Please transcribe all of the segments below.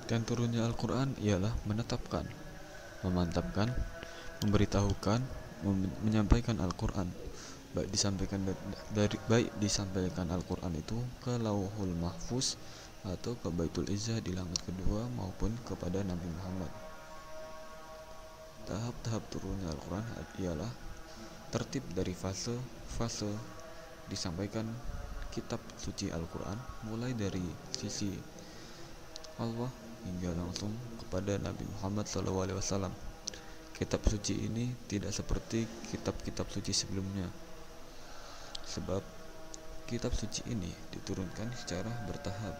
Dan turunnya Al-Quran ialah menetapkan, memantapkan, memberitahukan, menyampaikan Al-Quran. Baik disampaikan Al-Quran itu ke Lauhul Mahfuz atau ke Baitul Izzah di langit kedua maupun kepada Nabi Muhammad. Tahap-tahap turunnya Al-Quran ialah tertib dari fase disampaikan kitab suci Al-Quran, mulai dari sisi Allah hingga langsung kepada Nabi Muhammad SAW. Kitab suci ini tidak seperti kitab-kitab suci sebelumnya, sebab kitab suci ini diturunkan secara bertahap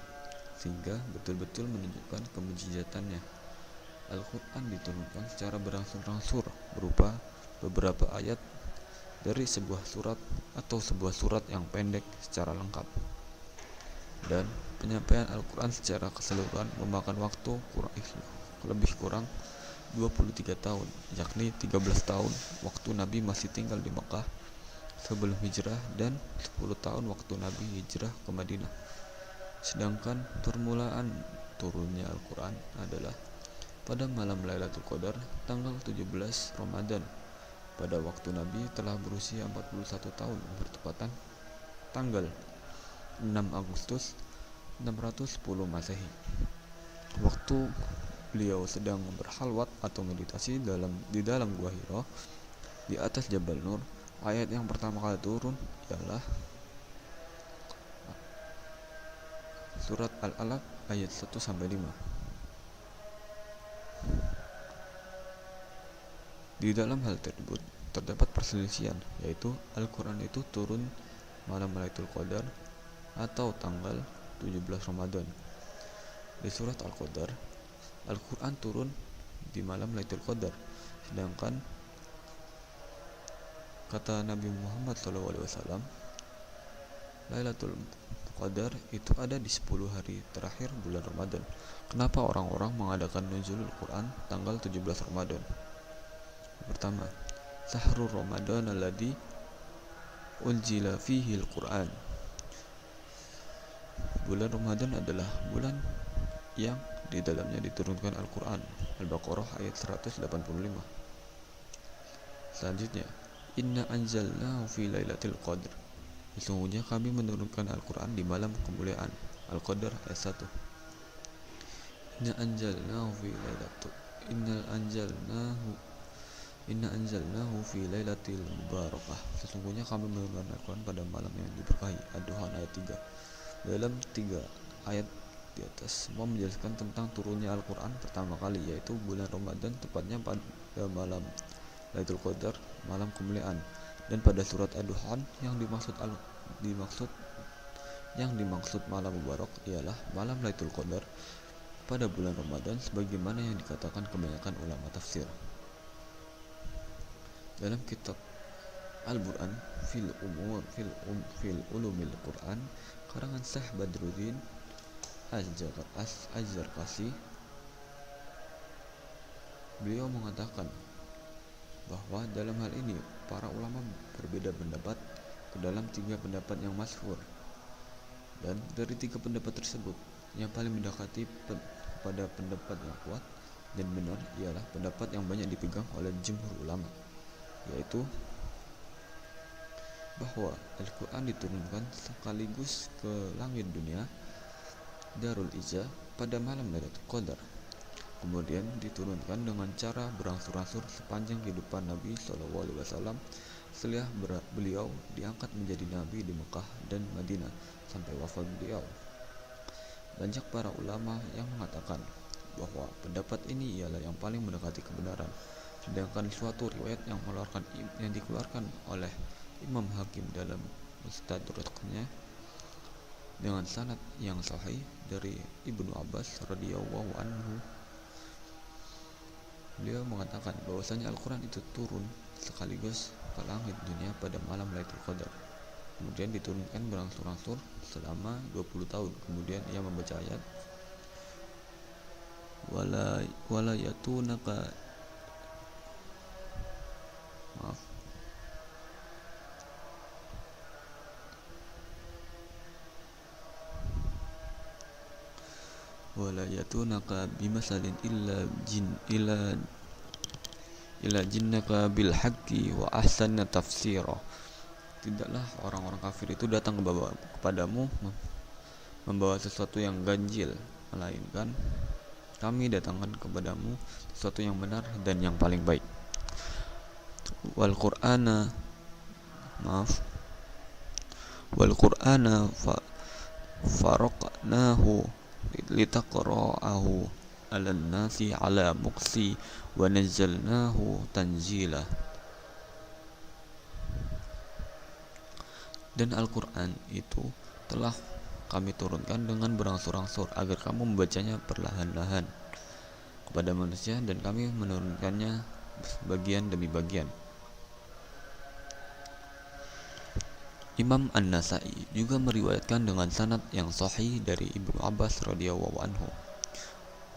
sehingga betul-betul menunjukkan kemujizatannya. Al-Quran diturunkan secara berangsur-angsur berupa beberapa ayat dari sebuah surat atau sebuah surat yang pendek secara lengkap. Dan penyampaian Al-Quran secara keseluruhan memakan waktu lebih kurang 23 tahun, yakni 13 tahun waktu Nabi masih tinggal di Mekah sebelum hijrah dan 10 tahun waktu Nabi hijrah ke Madinah. Sedangkan permulaan turunnya Al-Quran adalah pada malam Lailatul Qadar tanggal 17 Ramadan pada waktu Nabi telah berusia 41 tahun, bertepatan tanggal 6 Agustus 610 Masehi. Waktu beliau sedang berhalwat atau meditasi di dalam Gua Hira di atas Jabal Nur, ayat yang pertama kali turun ialah surat Al-Alaq ayat 1-5. Di dalam hal tersebut terdapat perselisihan, yaitu Al-Quran itu turun malam Lailatul Qadar atau tanggal 17 Ramadan. Di surat Al-Qadar, Al-Quran turun di malam Lailatul Qadar, sedangkan kata Nabi Muhammad SAW, Lailatul Qadar itu ada di 10 hari terakhir bulan Ramadan. Kenapa orang-orang mengadakan nuzulul Quran tanggal 17 Ramadan? Pertama, Sahrul Ramadan alladzi unzila fihi al-Quran. Bulan Ramadan adalah bulan yang di dalamnya diturunkan Al-Quran. Al-Baqarah ayat 185. Selanjutnya, Inna anzalnahu fi lailatul qadr. Sesungguhnya kami menurunkan Al-Quran di malam kemuliaan. Al-Qadr ayat 1. Inna anzalnahu fi lailatul Inna anzalnahu fi lailatul mubarakah. Sesungguhnya kami menurunkan Al-Quran pada malam yang diberkahi. Ad-Duhan ayat 3. Dalam 3 ayat di atas semua menjelaskan tentang turunnya Al-Quran pertama kali, yaitu bulan Ramadan, tepatnya pada malam Lailatul Qadar, malam kemuliaan. Dan pada surat Ad-Duhan yang dimaksud malam mubarak ialah malam Lailatul Qadar pada bulan Ramadan, sebagaimana yang dikatakan kebanyakan ulama tafsir. Dalam kitab Al-Burhan fil ulumil Quran karangan Syekh Badruddin Az-Zarqasi, beliau mengatakan bahwa dalam hal ini para ulama berbeda pendapat ke dalam 3 pendapat yang masyhur, dan dari 3 pendapat tersebut yang paling mendekati kepada pendapat yang kuat dan benar ialah pendapat yang banyak dipegang oleh jumhur ulama, yaitu bahwa Al-Quran diturunkan sekaligus ke langit dunia Darul Izzah pada malam Lailatul Qadar, kemudian diturunkan dengan cara berangsur-angsur sepanjang kehidupan Nabi SAW setelah beliau diangkat menjadi Nabi di Mekah dan Madinah sampai wafat beliau. Banyak para ulama yang mengatakan bahwa pendapat ini ialah yang paling mendekati kebenaran, sedangkan suatu riwayat yang dikeluarkan oleh Imam Hakim dalam Mustadraknya dengan sanad yang sahih dari Ibnu Abbas radhiyallahu anhu, beliau mengatakan bahwasanya Al-Quran itu turun sekaligus ke langit dunia pada malam Lailatul Qadar, kemudian diturunkan berangsur-angsur selama 20 tahun. Kemudian ia membaca ayat wala yatunaka maaf wala yatunaka bimasalin illa jinnaka bil haqqi wa ahsana tafsira. Tidaklah orang-orang kafir itu datang kepadamu membawa sesuatu yang ganjil, melainkan kami datangkan kepadamu sesuatu yang benar dan yang paling baik. Wal Qur'ana faraqnahu litaqra'ahu 'alan nasi 'ala muqsi wa nazzalnahu tanzila. Dan Al-Qur'an itu telah kami turunkan dengan berangsur-angsur agar kamu membacanya perlahan-lahan kepada manusia, dan kami menurunkannya bagian demi bagian. Imam An-Nasa'i juga meriwayatkan dengan sanad yang sahih dari Ibnu Abbas radhiyallahu anhu.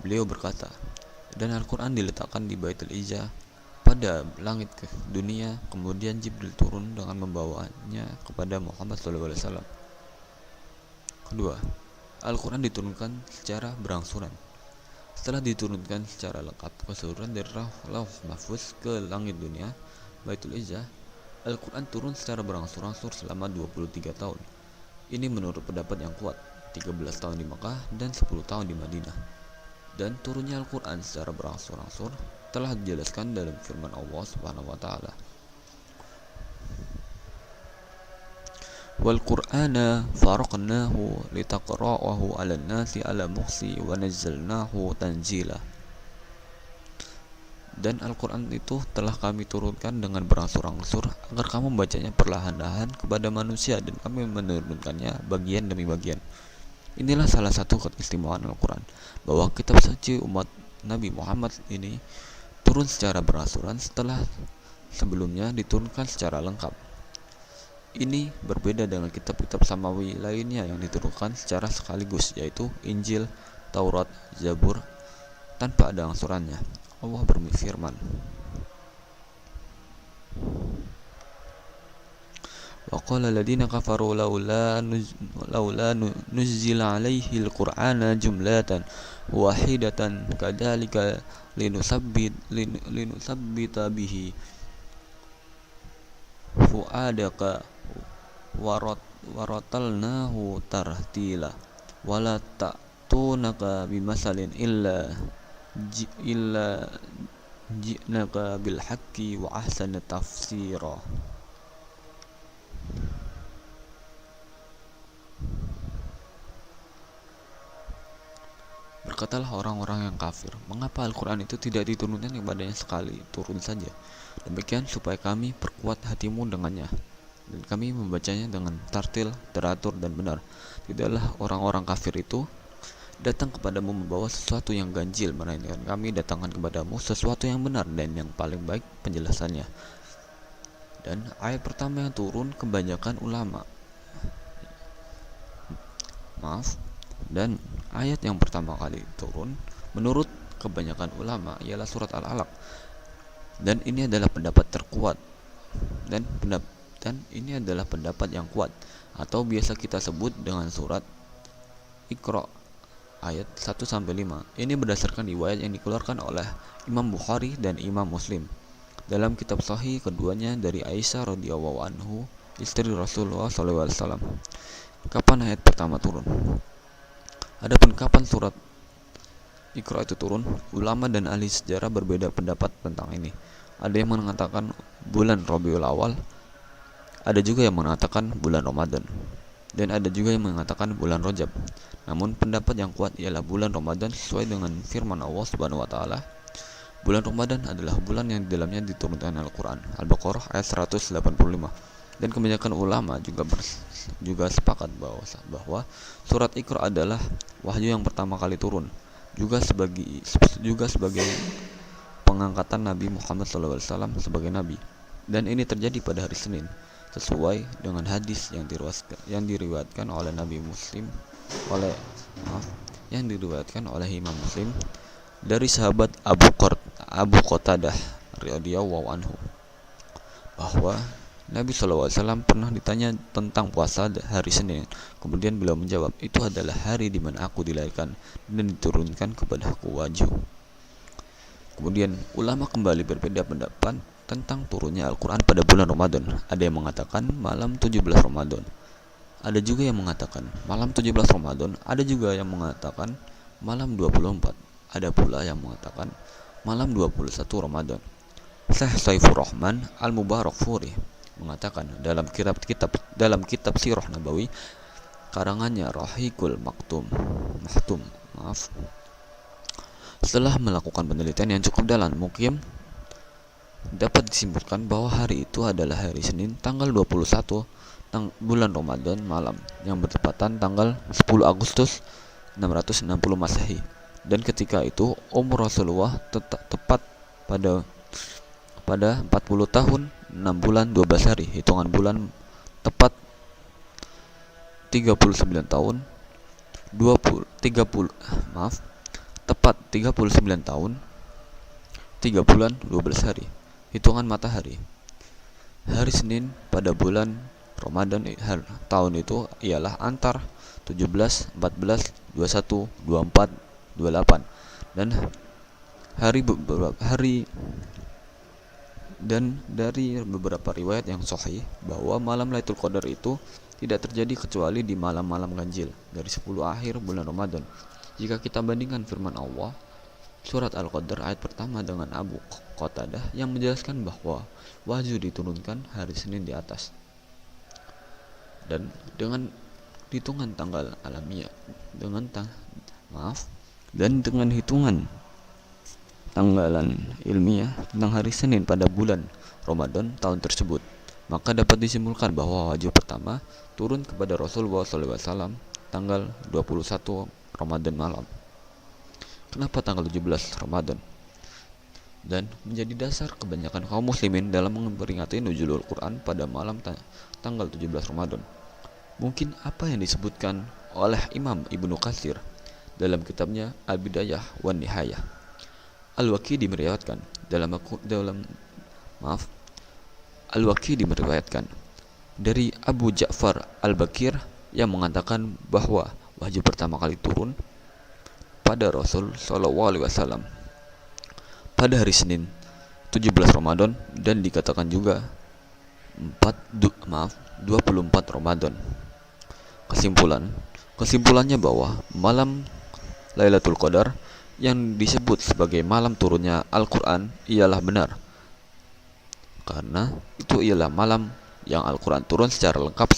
Beliau berkata, dan Al-Quran diletakkan di Baitul Izzah pada langit ke dunia, kemudian Jibril turun dengan membawanya kepada Muhammad SAW. Kedua, Al-Quran diturunkan secara berangsuran. Setelah diturunkan secara lengkap keseluruhan dari Lauh Mahfuz ke langit dunia, Baitul Izzah, Al-Quran turun secara berangsur-angsur selama 23 tahun. Ini menurut pendapat yang kuat, 13 tahun di Makkah dan 10 tahun di Madinah. Dan turunnya Al-Quran secara berangsur-angsur telah dijelaskan dalam firman Allah Subhanahu wa taala. Wal Qur'ana faraqnahu litaqra'ahu 'alan nasi 'ala muqsi wa nazzalnahu tanzila. Dan Al-Quran itu telah kami turunkan dengan berangsur-angsur agar kamu membacanya perlahan-lahan kepada manusia, dan kami menurunkannya bagian demi bagian. Inilah salah satu keistimewaan Al-Quran, bahwa kitab suci umat Nabi Muhammad ini turun secara berangsuran setelah sebelumnya diturunkan secara lengkap. Ini berbeda dengan kitab-kitab samawi lainnya yang diturunkan secara sekaligus, yaitu Injil, Taurat, Zabur, tanpa ada angsurannya. Allah berfirman, wa qala alladziina kafaru laula nuzzila 'alaihi al-Qur'ana jumlatan wahidatan kadzalika linusabbita bihi fu'adaka waratalnahu tartila wala ta'tunaka bimasalin illa ji'naka bil haqqi wa ahsana tafsira. Berkatalah orang-orang yang kafir, mengapa Al-Quran itu tidak diturunkan kepadanya sekali turun saja? Demikian supaya kami perkuat hatimu dengannya, dan kami membacanya dengan tartil, teratur dan benar. Tidaklah orang-orang kafir itu datang kepadamu membawa sesuatu yang ganjil, melainkan kami datangkan kepadamu sesuatu yang benar dan yang paling baik penjelasannya. Dan ayat pertama yang turun kebanyakan ulama dan ayat yang pertama kali turun menurut kebanyakan ulama ialah surat Al-Alaq, dan ini adalah pendapat terkuat dan ini adalah pendapat yang kuat, atau biasa kita sebut dengan surat Iqra ayat 1-5. Ini berdasarkan riwayat yang dikeluarkan oleh Imam Bukhari dan Imam Muslim dalam kitab sahih keduanya dari Aisyah radhiyallahu anhu, istri Rasulullah SAW. Kapan ayat pertama turun? Adapun kapan surat Iqra itu turun, ulama dan ahli sejarah berbeda pendapat tentang ini. Ada yang mengatakan bulan Rabiul Awal, ada juga yang mengatakan bulan Ramadan, dan ada juga yang mengatakan bulan Rajab. Namun pendapat yang kuat ialah bulan Ramadan sesuai dengan firman Allah Subhanahu wa taala. Bulan Ramadan adalah bulan yang di dalamnya diturunkan Al-Quran. Al-Baqarah ayat 185. Dan kebanyakan ulama juga sepakat bahwa surat Iqra adalah wahyu yang pertama kali turun, juga sebagai pengangkatan Nabi Muhammad SAW sebagai nabi. Dan ini terjadi pada hari Senin, sesuai dengan hadis yang diriwayatkan oleh Imam Muslim dari sahabat Abu Qatadah radhiyallahu anhu, bahwa Nabi SAW pernah ditanya tentang puasa hari Senin. Kemudian beliau menjawab, itu adalah hari di mana aku dilahirkan dan diturunkan kepadaku wahyu. Kemudian ulama kembali berbeda pendapat tentang turunnya Al-Quran pada bulan Ramadan. Ada yang mengatakan malam 17 Ramadan. Ada juga yang mengatakan malam 17 Ramadan. Ada juga yang mengatakan malam 24. Ada pula yang mengatakan malam 21 Ramadan. Syekh Saifur Rahman Al-Mubarakfuri mengatakan dalam kitab Sirah Nabawi karangannya Rahikul Mahtum, setelah melakukan penelitian yang cukup dalam, mungkin dapat disimpulkan bahwa hari itu adalah hari Senin tanggal 21 bulan Ramadan malam yang bertepatan tanggal 10 Agustus 660 Masehi. Dan ketika itu umur Rasulullah tepat pada 40 tahun 6 bulan 12 hari. Hitungan bulan tepat 39 tahun 39 tahun 3 bulan 12 hari. Hitungan matahari. Hari Senin pada bulan Ramadan tahun itu ialah antar 17, 14, 21, 24, 28 dan dari beberapa riwayat yang sahih bahwa malam Lailatul Qadar itu tidak terjadi kecuali di malam-malam ganjil dari 10 akhir bulan Ramadan. Jika kita bandingkan firman Allah surat Al-Qadar ayat pertama dengan Abu Qatadah yang menjelaskan bahwa wahyu diturunkan hari Senin di atas, dan dengan hitungan tanggal alamiah dengan hitungan tanggalan ilmiah tentang hari Senin pada bulan Ramadan tahun tersebut, maka dapat disimpulkan bahwa wahyu pertama turun kepada Rasulullah SAW tanggal 21 Ramadan malam. Kenapa tanggal 17 Ramadan? Dan menjadi dasar kebanyakan kaum muslimin dalam memperingati nuzulul Quran pada malam tanggal 17 Ramadan. Mungkin apa yang disebutkan oleh Imam Ibnu Katsir dalam kitabnya Al-Bidayah wan Nihayah. Al-Waqidi meriwayatkan Al-Waqidi meriwayatkan dari Abu Ja'far Al-Bakir yang mengatakan bahwa wahyu pertama kali turun pada Rasul SAW pada hari Senin 17 Ramadan dan dikatakan juga 24 Ramadan. Kesimpulannya bahwa malam Lailatul Qadar yang disebut sebagai malam turunnya Al-Quran ialah benar, karena itu ialah malam yang Al-Quran turun secara lengkap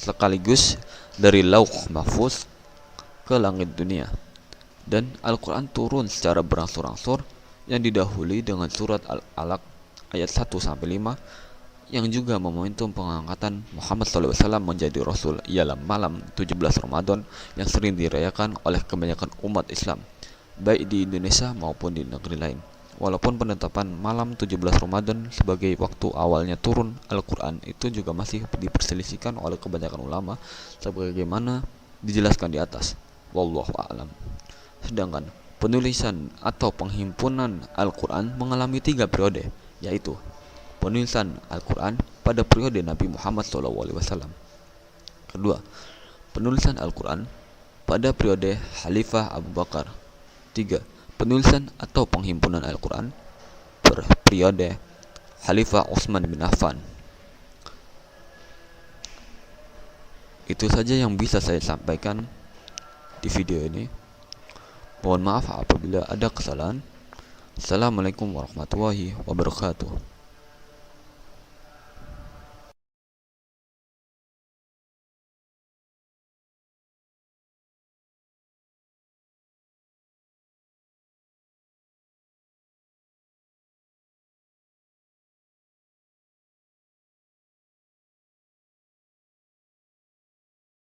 sekaligus dari Lauh Mahfuz ke langit dunia. Dan Al-Quran turun secara berangsur-angsur yang didahului dengan surat Al-Alaq ayat 1-5 yang juga momentum pengangkatan Muhammad SAW menjadi Rasul ialah malam 17 Ramadan yang sering dirayakan oleh kebanyakan umat Islam baik di Indonesia maupun di negeri lain. Walaupun penetapan malam 17 Ramadan sebagai waktu awalnya turun Al-Quran itu juga masih diperselisihkan oleh kebanyakan ulama sebagaimana dijelaskan di atas. Wallahu a'lam. Sedangkan penulisan atau penghimpunan Al-Quran mengalami 3 periode, yaitu penulisan Al-Quran pada periode Nabi Muhammad SAW. Kedua, penulisan Al-Quran pada periode Khalifah Abu Bakar. 3. Penulisan atau penghimpunan Al-Quran per periode Khalifah Utsman bin Affan. Itu saja yang bisa saya sampaikan di video ini. Mohon maaf apabila ada kesalahan. Assalamualaikum warahmatullahi wabarakatuh.